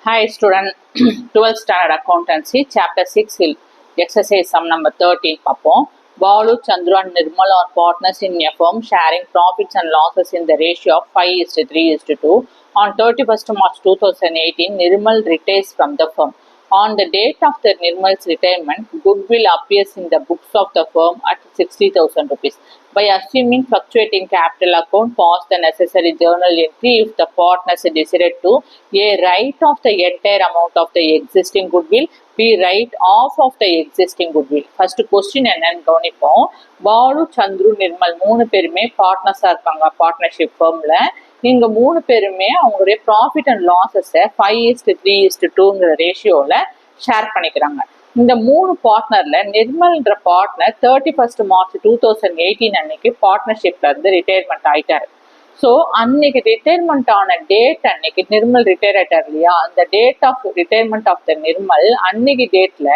Hi student, 12th standard accountancy, chapter 6 exercise sum number 13 பார்ப்போம். Balu, Chandru and Nirmal are partners in a firm sharing profits and losses in the ratio of 5:3:2. On 31st March 2018, Nirmal retires from the firm. On the date of the Nirmal's retirement, goodwill appears in the books of the firm at 60,000 rupees. By assuming fluctuating capital account, pause the necessary journal entry if the partners decided to A. Write off the entire amount of the existing goodwill, B. Write off of the existing goodwill. First question என்னன்னு கவனிப்போம். பாலு, சந்துரு, நிர்மல் 3 பேருமே பார்ட்னர்ஸாக இருக்காங்க partnership ஃபர்மில். இங்கே 3 பேருமே அவங்களுடைய profit and லாஸஸை 5:3:2ங்கிற ரேஷியோவில் share பண்ணிக்கிறாங்க. இந்த 3 பார்ட்னர்ல நிர்மல்ன்ற பார்ட்னர் 31st March 2018 அன்னைக்கு பார்ட்னர்ஷிப்ல இருந்து ரிட்டையர்மெண்ட் ஆயிட்டாரு. ஸோ அன்னைக்கு ரிட்டையர்மெண்ட் ஆன டேட் அன்னைக்கு நிர்மல் ரிட்டையர் ஆயிட்டார் இல்லையா, அந்த date of retirement of the Nirmal அன்னைக்கு டேட்ல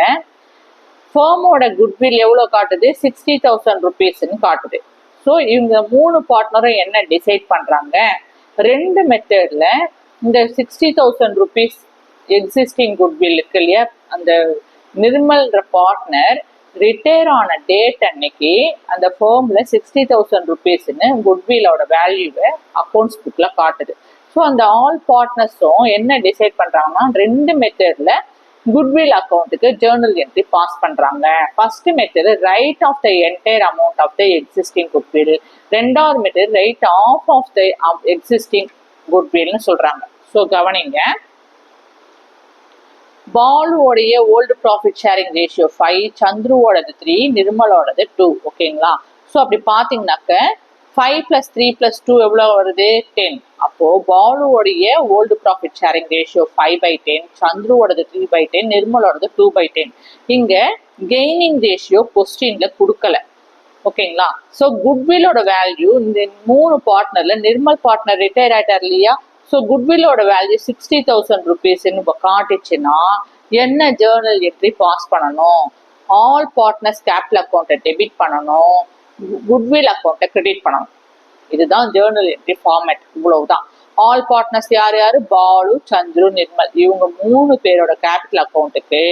ஃபர்மோட குட்வில் எவ்வளோ காட்டுது, 60,000 rupeesன்னு காட்டுது. ஸோ இவங்க 3 பார்ட்னரும் என்ன டிசைட் பண்றாங்க, 2 மெத்தட்ல இந்த 60,000 rupees எக்ஸிஸ்டிங் குட்வில் இருக்கு இல்லையா, அந்த நிர்மல்ன்ற பார்ட்னர் ரிட்டையர் ஆன டேட் அன்னைக்கு அந்த ஃபர்ம்ல 60,000 rupeesன்னு குட்விலோட வேல்யூவை அக்கௌண்ட்ஸ் புக்ல காட்டுது. ஸோ அந்த ஆல் பார்ட்னர்ஸும் என்ன டிசைட் பண்றாங்கன்னா, 2 மெத்தட்ல குட்வில் அக்கௌண்ட்டுக்கு ஜேர்னல் என்ட்ரி பாஸ் பண்றாங்க. First method write off the entire amount of the existing goodwill, ரெண்டாவது method write off of the existing குட்வில்னு சொல்றாங்க. ஸோ கவனிங்க, பாலுவோடைய ஓல்டு ப்ராஃபிட் ஷேரிங் ரேஷியோ 5, சந்துருவோடது 3, நிர்மலோடது 2. ஓகேங்களா? ஸோ அப்படி பார்த்தீங்கன்னாக்க 5 + 3 + 2 எவ்வளோ வருது, 10. அப்போ பாலுவோடைய ஓல்டு ப்ராஃபிட் ஷேரிங் ரேஷியோ 5/10, சந்துருவோடது 3/10, நிர்மலோடது 2/10. இங்க கெய்னிங் ரேஷியோ கொஸ்டின்ல கொடுக்கல. ஓகேங்களா? ஸோ குட்வில்லோட வேல்யூ இந்த 3 பார்ட்னர்ல நிர்மல் பார்ட்னர் ரிட்டையர் ஆயிட்டார் இல்லையா, ஸோ குட்வில்லோட வேல்யூ 60,000 rupeesன்னு காட்டுச்சுன்னா என்ன ஜேர்னல் என்ட்ரி பாஸ் பண்ணணும், ஆல் பார்ட்னர்ஸ் கேபிட்டல் அக்கௌண்ட்டை டெபிட் பண்ணணும், குட்வில் அக்கௌண்ட்டை கிரெடிட் பண்ணணும். இதுதான் ஜேர்னல் என்ட்ரி ஃபார்மேட். இவ்வளவுதான். ஆல் பார்ட்னர்ஸ் யார் யாரு, பாலு, சந்துரு, நிர்மல். இவங்க 3 பேரோட கேபிட்டல் அக்கௌண்ட்டுக்கு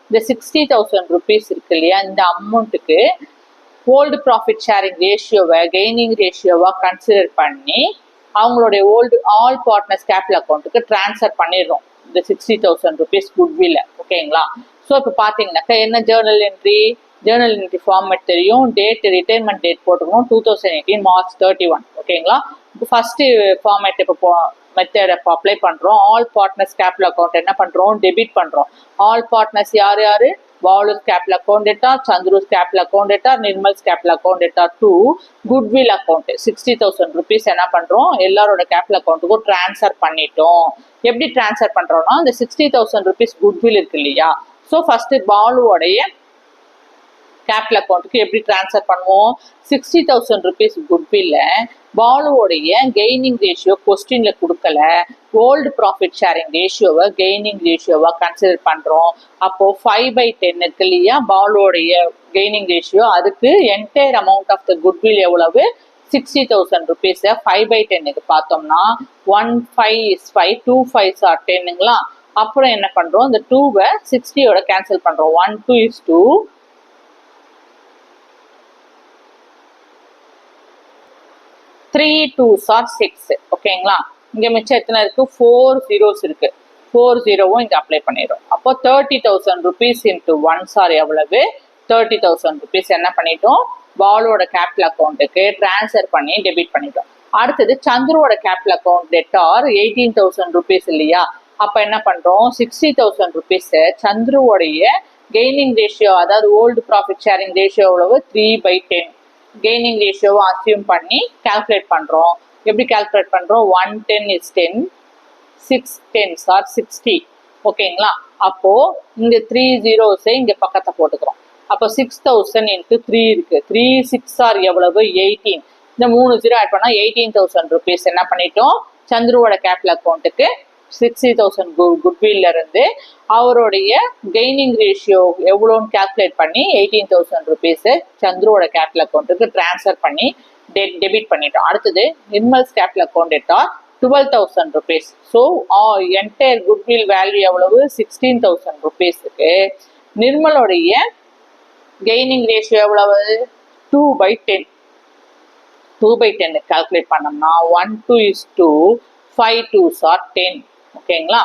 இந்த 60,000 rupees இருக்கு இல்லையா, இந்த அமௌண்ட்டுக்கு ஓல்டு ப்ராஃபிட் ஷேரிங் ரேஷியோவை கெய்னிங் ரேஷியோவா கன்சிடர் பண்ணி அவங்களுடைய ஓல்டு ஆல் பார்ட்னர்ஸ் கேபிட்டல் அக்கௌண்ட்டுக்கு டிரான்ஸ்ஃபர் பண்ணிடுறோம் இந்த 60,000 rupees குட்வில்ல. ஓகேங்களா? ஸோ இப்போ பார்த்தீங்கன்னாக்கா என்ன ஜேர்னல் என்ட்ரி ஃபார்மேட் தெரியும். டேட் ரிட்டைர்மெண்ட் டேட் போட்டுக்கணும் 2018 March 31. ஓகேங்களா? இப்போ ஃபர்ஸ்ட் ஃபார்மேட் இப்போ மெத்தட் இப்போ அப்ளை பண்ணுறோம். ஆல் பார்ட்னர்ஸ் கேபிட்டல் அக்கௌண்ட் என்ன பண்ணுறோம், டெபிட் பண்ணுறோம். ஆல் பார்ட்னர்ஸ் யார் யாரு, பாலு's capital account data, Chandru's capital account data, Nirmal's capital account data to goodwill account 60,000 rupees என்ன பண்றோம், எல்லாரோட கேபிட்டல் அக்கௌண்ட்டுக்கும் டிரான்ஸ்ஃபர் பண்ணிட்டோம். எப்படி டிரான்ஸ்ஃபர் பண்றோம்னா, இந்த 60,000 rupees குட்வில் இருக்கு இல்லையா, ஸோ ஃபர்ஸ்ட் பாலுவோடைய கேபிட்டல் அக்கௌண்ட்டுக்கு எப்படி டிரான்ஸ்ஃபர் பண்ணுவோம், 60,000 rupees குட்வில்ல பாலுவோடைய கெய்னிங் ரேஷியோ கொஸ்டின்ல கொடுக்கல, ஓல்டு ப்ராஃபிட் ஷேரிங் ரேஷியோவை கெய்னிங் ரேஷியோவா கன்சிடர் பண்றோம். அப்போ 5/10 இருக்கு இல்லையா பாலுவோடைய கெய்னிங் ரேஷியோ, அதுக்கு entire amount of the goodwill எவ்வளவு, 60,000 rupees. 5/10க்கு பார்த்தோம்னா 1 5 is 5, 2 5s are 10ங்களா. அப்புறம் என்ன பண்றோம், இந்த 2வை 60யோட கேன்சல் பண்றோம். 1 2 is 2, 3 2s are 6. ஓகேங்களா? இங்க மிச்சம் எத்தனை இருக்கு, 4 zeros இருக்கு. 4 0வும் இங்க அப்ளை பண்ணிடும். அப்போ 30,000 rupees into 1s are எவ்வளவு, 30,000 rupees என்ன பண்ணிட்டோம், பாலோட கேபிட்டல் அக்கௌண்ட்டுக்கு டிரான்ஸ்ஃபர் பண்ணி டெபிட் பண்ணிட்டோம். அடுத்தது சந்துருவோட கேபிட்டல் அக்கௌண்ட் டெட்டார் 18,000 rupees இல்லையா, அப்ப என்ன பண்றோம், 60,000 rupees சந்துருவோடைய கெய்னிங் ரேஷியோ, அதாவது ஓல்டு ப்ராஃபிட் ஷேரிங் ரேஷியோ எவ்வளவு, 3/10. கெய்னிங் ரேஷியோவை அசியூம் பண்ணி கால்குலேட் பண்றோம். எப்படி கால்குலேட் பண்றோம், 1 10 is 10, 6 10s are 60. ஓகேங்களா? அப்போ இந்த 3 zeros இங்க பக்கத்தை போட்டுக்கிறோம். அப்போ 6,000 into 3 இருக்கு, 3 6 are எவ்வளவு, 18. இந்த 3 0 ஆட் பண்ணா 18,000 rupees என்ன பண்ணிட்டோம், சந்துருவோட கேபிட்டல் அக்கௌண்ட்டுக்கு 60,000 குட்வில்ல இருந்து அவருடைய கெய்னிங் ரேஷியோ எவ்வளோன்னு கால்குலேட் பண்ணி 18,000 rupees சந்துருவோட கேபிட்டல் அக்கௌண்ட்டுக்கு டிரான்ஸ்ஃபர் பண்ணி டெபிட் பண்ணிட்டோம். அடுத்தது Nirmal's capital account debtor 12,000 rupees. So entire goodwill value எவ்வளவு 16,000 rupeesக்கு நிர்மலோடைய கெய்னிங் ரேஷியோ எவ்வளவு 2/10. 2/10 கால்குலேட் பண்ணோம்னா 1:2 5 2s are 10. ஓகேங்களா?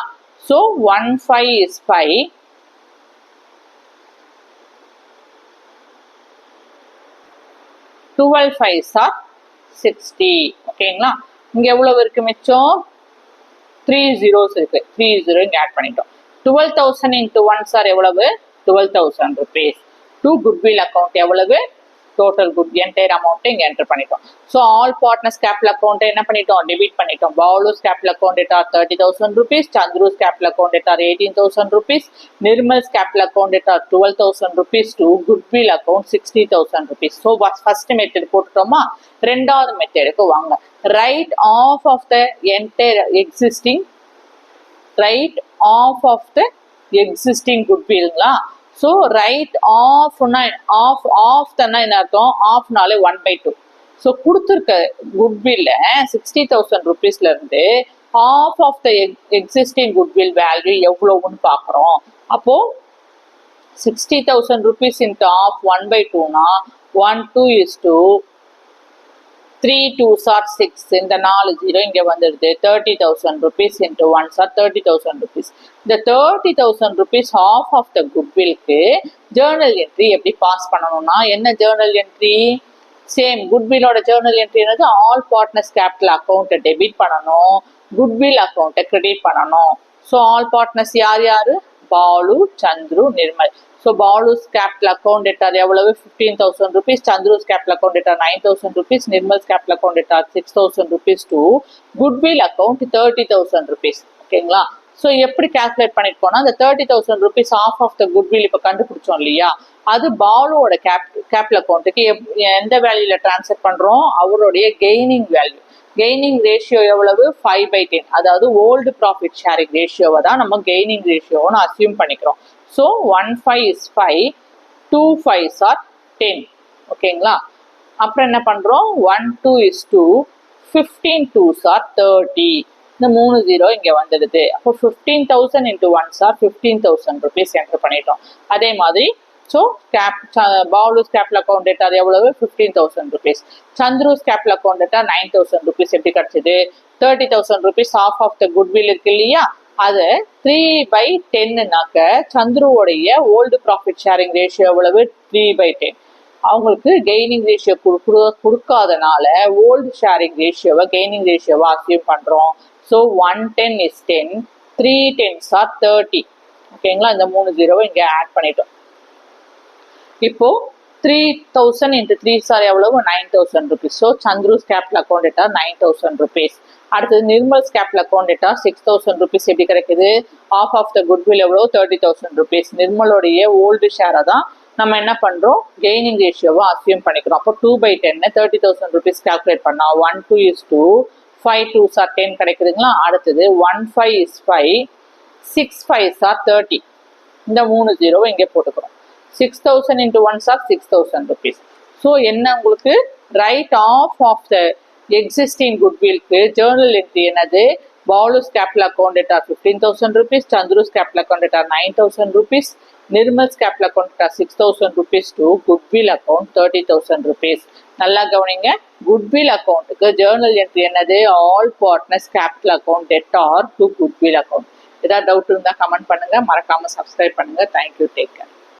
So 1 5 is 5, 12 5s are 60. ஓகேங்களா? இங்க எவ்வளவு இருக்கு மிச்சம் 3 zeros இருக்கு. 3 0 இங்க ஆட் பண்ணிட்டோம். 12,000 into 1s are எவ்வளவு 12,000 rupees. to goodwill account எவ்வளவு total good entire amount இங்க enter பண்ணிட்டோம். So all partners capital account என்ன பண்ணிட்டோம் debit பண்ணிட்டோம். Balu's capital account at 30,000 rupees, Chandru's capital account at 18,000 rupees, Nirmal's capital account at 12,000 rupees to goodwill account 60,000 rupees. So first method போட்டுட்டோமா? ரெண்டாவது மெத்தடுக்கு வாங்க. Write off of the entire existing goodwill. So write off தானே என்ன அர்த்தம்? ஆஃப்னாலே 1/2. So கொடுத்துருக்க குட்வில்ல 60,000 rupeesல இருந்து of of the existing goodwill value எவ்வளவுன்னு பார்க்குறோம். அப்போ 60,000 rupees into ஆஃப் 1/2னா 1 2 is 2, 3 2s are 6, இந்த 4 0 இங்க வந்துடுது. 30,000 rupees into 1s are 30,000 rupees. இந்த 30,000 rupees ஆஃப் ஆஃப் த குட்வில்க்கு ஜேர்னல் என்ட்ரி எப்படி பாஸ் பண்ணணும்னா என்ன ஜேர்னல் என்ட்ரி? சேம் குட்வில்லோட ஜேர்னல் என்ட்ரி என்னது? ஆல் பார்ட்னர்ஸ் கேபிட்டல் அக்கௌண்ட்டை டெபிட் பண்ணணும், குட்வில் அக்கௌண்ட்டை கிரெடிட் பண்ணணும். ஸோ ஆல் பார்ட்னர்ஸ் யார் யாரு? Balu, Chandru, Nirmal. So Balu's capital account at எவ்வளவு 15,000 rupees, Chandru's capital account at 9,000 rupees, Nirmal's capital account at 6,000 rupees to goodwill account 30,000 rupees. ஓகேங்களா? So எப்படி கால்குலேட் பண்ணிட்டு போனா அந்த 30,000 rupees of of the goodwill இப்போ கண்டுபிடிச்சோம் இல்லையா? அது பாலுவோட கேபிட்டல் அக்கௌண்ட்டுக்கு எந்த வேல்யூல டிரான்ஸ்ஃபர் பண்றோம்? அவருடைய கெய்னிங் வேல்யூ. கெய்னிங் ரேஷியோ எவ்வளவு 5/10. அதாவது ஓல்டு ப்ராஃபிட் ஷேரிங் ரேஷியோவை தான் நம்ம கெய்னிங் ரேஷியோன்னு அசியூம் பண்ணிக்கிறோம். So 1 5 is 5, 2 5s are 10. ஓகேங்களா? அப்புறம் என்ன பண்றோம்? 1 2 is 2, 15 2s are 30. இந்த 3 0 இங்க வந்துடுது. அப்போ 15,000 into 1s are 15,000 rupees enter பண்ணிட்டோம். அதே மாதிரி so Balu's capital account data எவ்வளவு 15,000 rupees, Chandru's capital account data 9,000 rupees எப்படி கிடைச்சது? 30,000 rupees of of the goodwill இருக்கு இல்லையா? அது 3/10னாக்க சந்துருவோடைய ஓல்டு ப்ராஃபிட் ஷேரிங் ரேஷியோ எவ்வளவு 3/10. அவங்களுக்கு கெய்னிங் ரேஷியோ கொடுக்காதனால ஓல்டு ஷேரிங் ரேஷியோவை கெய்னிங் ரேஷியோவை அசியூம் பண்றோம். So 110 is 10, 3 10s are 30. ஓகேங்களா? இந்த 3 0 இங்க ஆட் பண்ணிட்டோம். இப்போ 3,000 into 3s are எவ்வளவு 9,000 rupees. So Chandru's capital account data 9,000 rupees. அடுத்தது Nirmal's capital account data 6,000 rupees எப்படி கிடைக்குது? ஆஃப் ஆஃப் த குட்வில் எவ்வளோ 30,000 rupees. நிர்மலோடைய ஓல்டு ஷேரை தான் நம்ம என்ன பண்றோம்? கெய்னிங் ரேஷியோவை அசியூம் பண்ணிக்கிறோம். அப்போ 2/10 30,000 rupees கால்குலேட் பண்ணா 1 2 is 2, 5 2s are 10 கிடைக்குதுங்களா? அடுத்தது 1 5 is 5, 6 5s are 30. இந்த 3 0 இங்கே போட்டுக்கிறோம். 6,000 into 1s are 6,000 rupees. So என்ன உங்களுக்கு write off of the existing குட்வில்க்கு ஜேர்னல் என்ட்ரி என்னது? Balu's capital account at 15,000 rupees, Chandru's capital account at 9,000 rupees, Nirmal's capital account at 6,000 rupees to goodwill account 30,000 rupees. நல்லா கவனிங்க. Goodwill அக்கௌண்ட்டுக்கு ஜேர்னல் என்ட்ரி என்னது? All partners capital account debtor to goodwill account. ஏதாவது doubt இருந்தால் comment பண்ணுங்க, மறக்காம subscribe பண்ணுங்க. Thank you, take care.